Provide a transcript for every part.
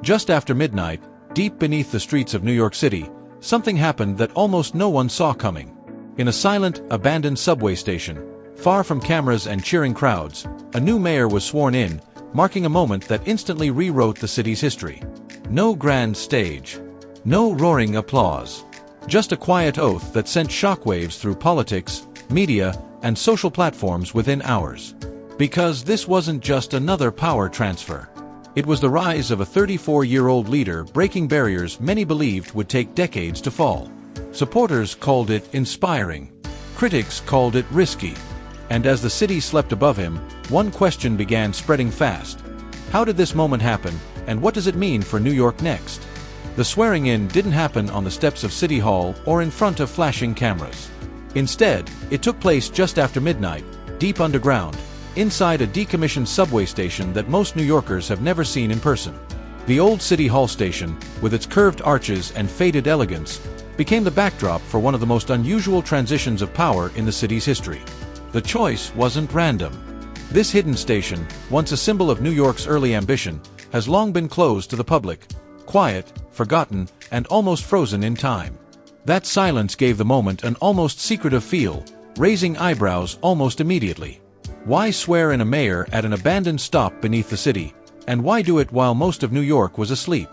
Just after midnight, deep beneath the streets of New York City, something happened that almost no one saw coming. In a silent, abandoned subway station, far from cameras and cheering crowds, a new mayor was sworn in, marking a moment that instantly rewrote the city's history. No grand stage. No roaring applause. Just a quiet oath that sent shockwaves through politics, media, and social platforms within hours. Because this wasn't just another power transfer. It was the rise of a 34-year-old leader breaking barriers many believed would take decades to fall. Supporters called it inspiring. Critics called it risky. And as the city slept above him, one question began spreading fast. How did this moment happen, and what does it mean for New York next? The swearing-in didn't happen on the steps of City Hall or in front of flashing cameras. Instead, it took place just after midnight, deep underground, inside a decommissioned subway station that most New Yorkers have never seen in person. The old City Hall station, with its curved arches and faded elegance, became the backdrop for one of the most unusual transitions of power in the city's history. The choice wasn't random. This hidden station, once a symbol of New York's early ambition, has long been closed to the public, quiet, forgotten, and almost frozen in time. That silence gave the moment an almost secretive feel, raising eyebrows almost immediately. Why swear in a mayor at an abandoned stop beneath the city, and why do it while most of New York was asleep?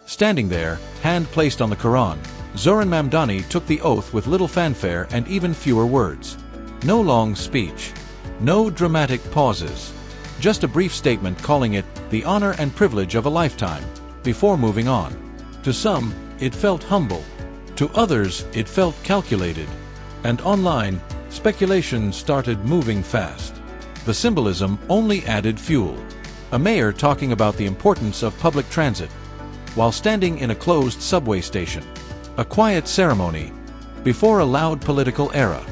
Standing there, hand placed on the Quran, Zohran Mamdani took the oath with little fanfare and even fewer words. No long speech. No dramatic pauses. Just a brief statement calling it the honor and privilege of a lifetime, before moving on. To some, it felt humble. To others, it felt calculated. And online, speculation started moving fast. The symbolism only added fuel. A mayor talking about the importance of public transit, while standing in a closed subway station. A quiet ceremony, before a loud political era.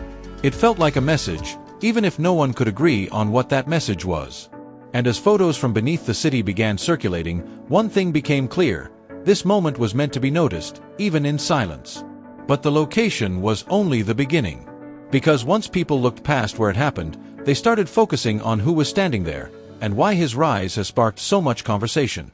It felt like a message, even if no one could agree on what that message was. And as photos from beneath the city began circulating, one thing became clear: this moment was meant to be noticed, even in silence. But the location was only the beginning. Because once people looked past where it happened, they started focusing on who was standing there, and why his rise has sparked so much conversation.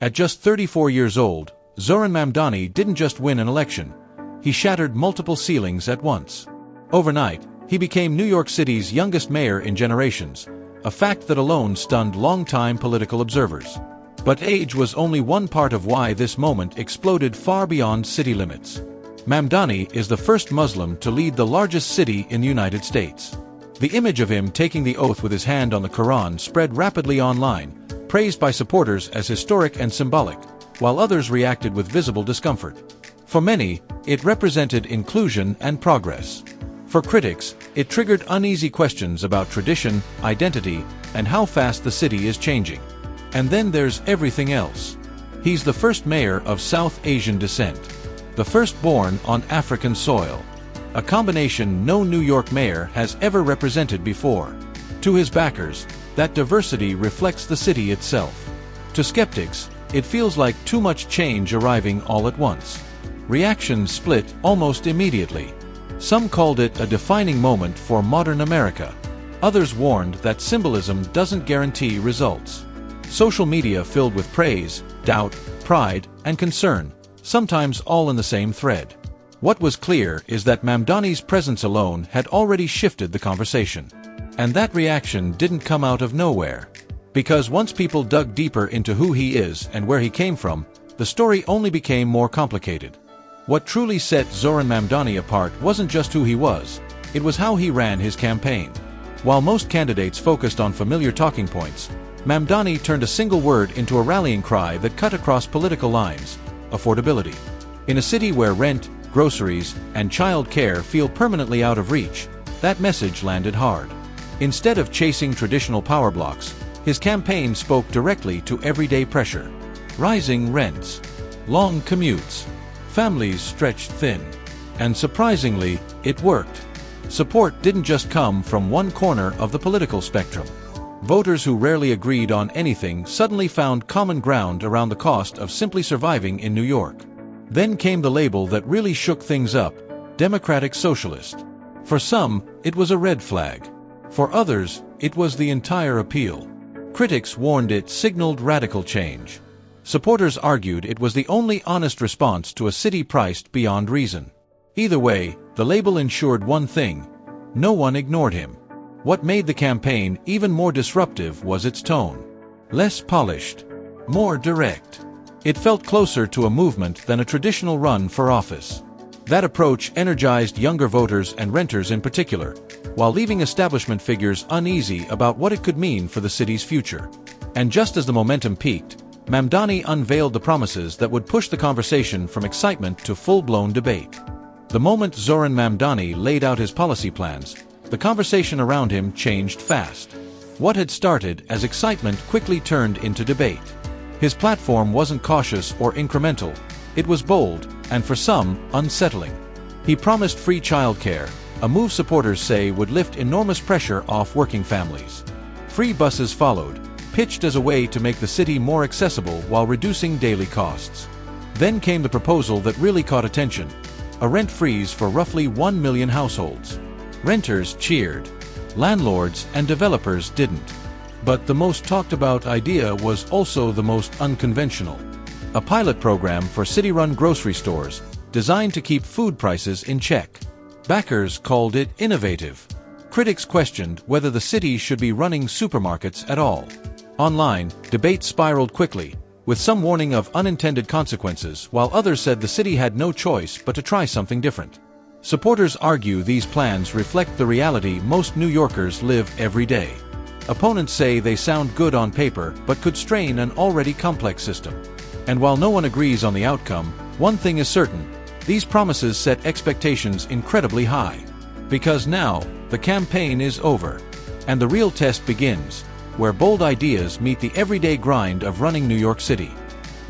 At just 34 years old, Zohran Mamdani didn't just win an election. He shattered multiple ceilings at once. Overnight, he became New York City's youngest mayor in generations, a fact that alone stunned longtime political observers. But age was only one part of why this moment exploded far beyond city limits. Mamdani is the first Muslim to lead the largest city in the United States. The image of him taking the oath with his hand on the Quran spread rapidly online, praised by supporters as historic and symbolic, while others reacted with visible discomfort. For many, it represented inclusion and progress. For critics, it triggered uneasy questions about tradition, identity, and how fast the city is changing. And then there's everything else. He's the first mayor of South Asian descent. The first born on African soil. A combination no New York mayor has ever represented before. To his backers, that diversity reflects the city itself. To skeptics, it feels like too much change arriving all at once. Reactions split almost immediately. Some called it a defining moment for modern America. Others warned that symbolism doesn't guarantee results. Social media filled with praise, doubt, pride, and concern, sometimes all in the same thread. What was clear is that Mamdani's presence alone had already shifted the conversation. And that reaction didn't come out of nowhere. Because once people dug deeper into who he is and where he came from, the story only became more complicated. What truly set Zohran Mamdani apart wasn't just who he was, it was how he ran his campaign. While most candidates focused on familiar talking points, Mamdani turned a single word into a rallying cry that cut across political lines: affordability. In a city where rent, groceries, and child care feel permanently out of reach, that message landed hard. Instead of chasing traditional power blocks, his campaign spoke directly to everyday pressure. Rising rents, long commutes, families stretched thin. And surprisingly, it worked. Support didn't just come from one corner of the political spectrum. Voters who rarely agreed on anything suddenly found common ground around the cost of simply surviving in New York. Then came the label that really shook things up: Democratic Socialist. For some, it was a red flag. For others, it was the entire appeal. Critics warned it signaled radical change. Supporters argued it was the only honest response to a city priced beyond reason. Either way, the label ensured one thing: no one ignored him. What made the campaign even more disruptive was its tone. Less polished, more direct. It felt closer to a movement than a traditional run for office. That approach energized younger voters and renters in particular, while leaving establishment figures uneasy about what it could mean for the city's future. And just as the momentum peaked, Mamdani unveiled the promises that would push the conversation from excitement to full-blown debate. The moment Zohran Mamdani laid out his policy plans, the conversation around him changed fast. What had started as excitement quickly turned into debate. His platform wasn't cautious or incremental, it was bold, and for some, unsettling. He promised free childcare, a move supporters say would lift enormous pressure off working families. Free buses followed, pitched as a way to make the city more accessible while reducing daily costs. Then came the proposal that really caught attention: a rent freeze for roughly 1 million households. Renters cheered. Landlords and developers didn't. But the most talked about idea was also the most unconventional. A pilot program for city-run grocery stores, designed to keep food prices in check. Backers called it innovative. Critics questioned whether the city should be running supermarkets at all. Online, debate spiraled quickly, with some warning of unintended consequences, while others said the city had no choice but to try something different. Supporters argue these plans reflect the reality most New Yorkers live every day. Opponents say they sound good on paper but could strain an already complex system. And while no one agrees on the outcome, one thing is certain: these promises set expectations incredibly high. Because now, the campaign is over. And the real test begins, where bold ideas meet the everyday grind of running New York City.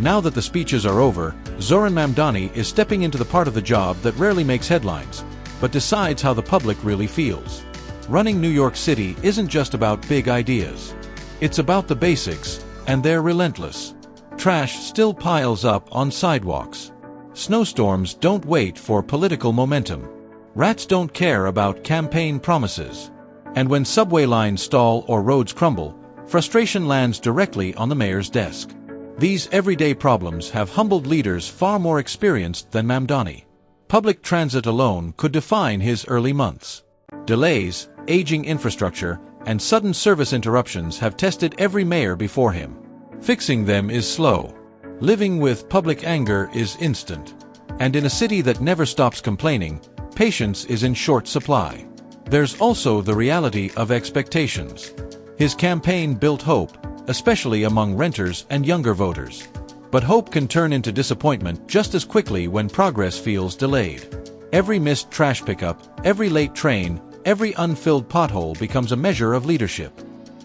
Now that the speeches are over, Zohran Mamdani is stepping into the part of the job that rarely makes headlines, but decides how the public really feels. Running New York City isn't just about big ideas. It's about the basics, and they're relentless. Trash still piles up on sidewalks. Snowstorms don't wait for political momentum. Rats don't care about campaign promises. And when subway lines stall or roads crumble, frustration lands directly on the mayor's desk. These everyday problems have humbled leaders far more experienced than Mamdani. Public transit alone could define his early months. Delays, aging infrastructure, and sudden service interruptions have tested every mayor before him. Fixing them is slow. Living with public anger is instant. And in a city that never stops complaining, patience is in short supply. There's also the reality of expectations. His campaign built hope, especially among renters and younger voters. But hope can turn into disappointment just as quickly when progress feels delayed. Every missed trash pickup, every late train, every unfilled pothole becomes a measure of leadership.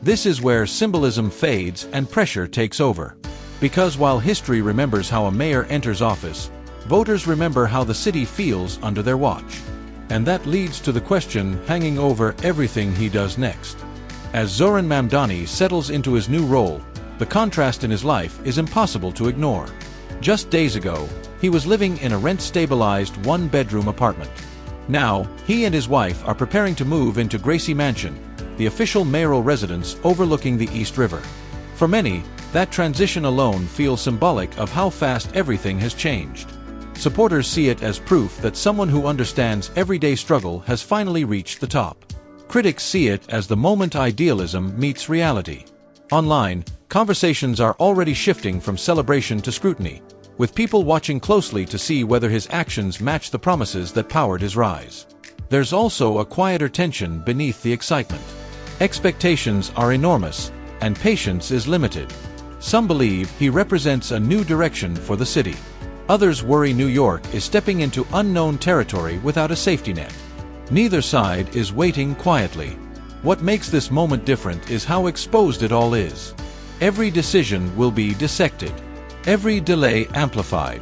This is where symbolism fades and pressure takes over. Because while history remembers how a mayor enters office, voters remember how the city feels under their watch. And that leads to the question hanging over everything he does next. As Zohran Mamdani settles into his new role, the contrast in his life is impossible to ignore. Just days ago, he was living in a rent-stabilized one-bedroom apartment. Now, he and his wife are preparing to move into Gracie Mansion, the official mayoral residence overlooking the East River. For many, that transition alone feels symbolic of how fast everything has changed. Supporters see it as proof that someone who understands everyday struggle has finally reached the top. Critics see it as the moment idealism meets reality. Online, conversations are already shifting from celebration to scrutiny, with people watching closely to see whether his actions match the promises that powered his rise. There's also a quieter tension beneath the excitement. Expectations are enormous, and patience is limited. Some believe he represents a new direction for the city. Others worry New York is stepping into unknown territory without a safety net. Neither side is waiting quietly. What makes this moment different is how exposed it all is. Every decision will be dissected, every delay amplified,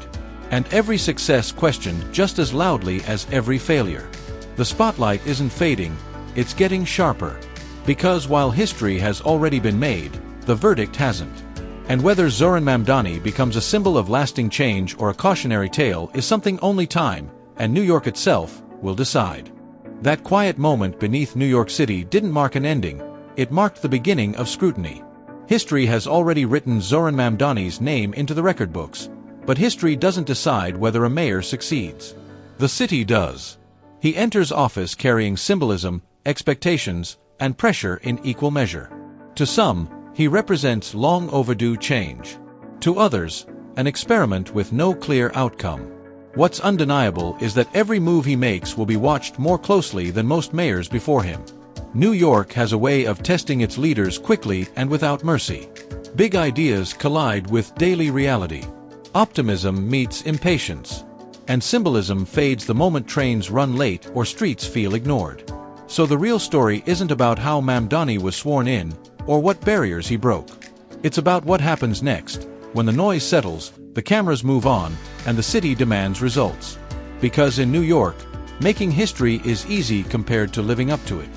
and every success questioned just as loudly as every failure. The spotlight isn't fading, it's getting sharper. Because while history has already been made, the verdict hasn't. And whether Zohran Mamdani becomes a symbol of lasting change or a cautionary tale is something only time, and New York itself, will decide. That quiet moment beneath New York City didn't mark an ending, it marked the beginning of scrutiny. History has already written Zohran Mamdani's name into the record books, but history doesn't decide whether a mayor succeeds. The city does. He enters office carrying symbolism, expectations, and pressure in equal measure. To some, he represents long overdue change. To others, an experiment with no clear outcome. What's undeniable is that every move he makes will be watched more closely than most mayors before him. New York has a way of testing its leaders quickly and without mercy. Big ideas collide with daily reality. Optimism meets impatience. And symbolism fades the moment trains run late or streets feel ignored. So the real story isn't about how Mamdani was sworn in, or what barriers he broke. It's about what happens next, when the noise settles, the cameras move on, and the city demands results. Because in New York, making history is easy compared to living up to it.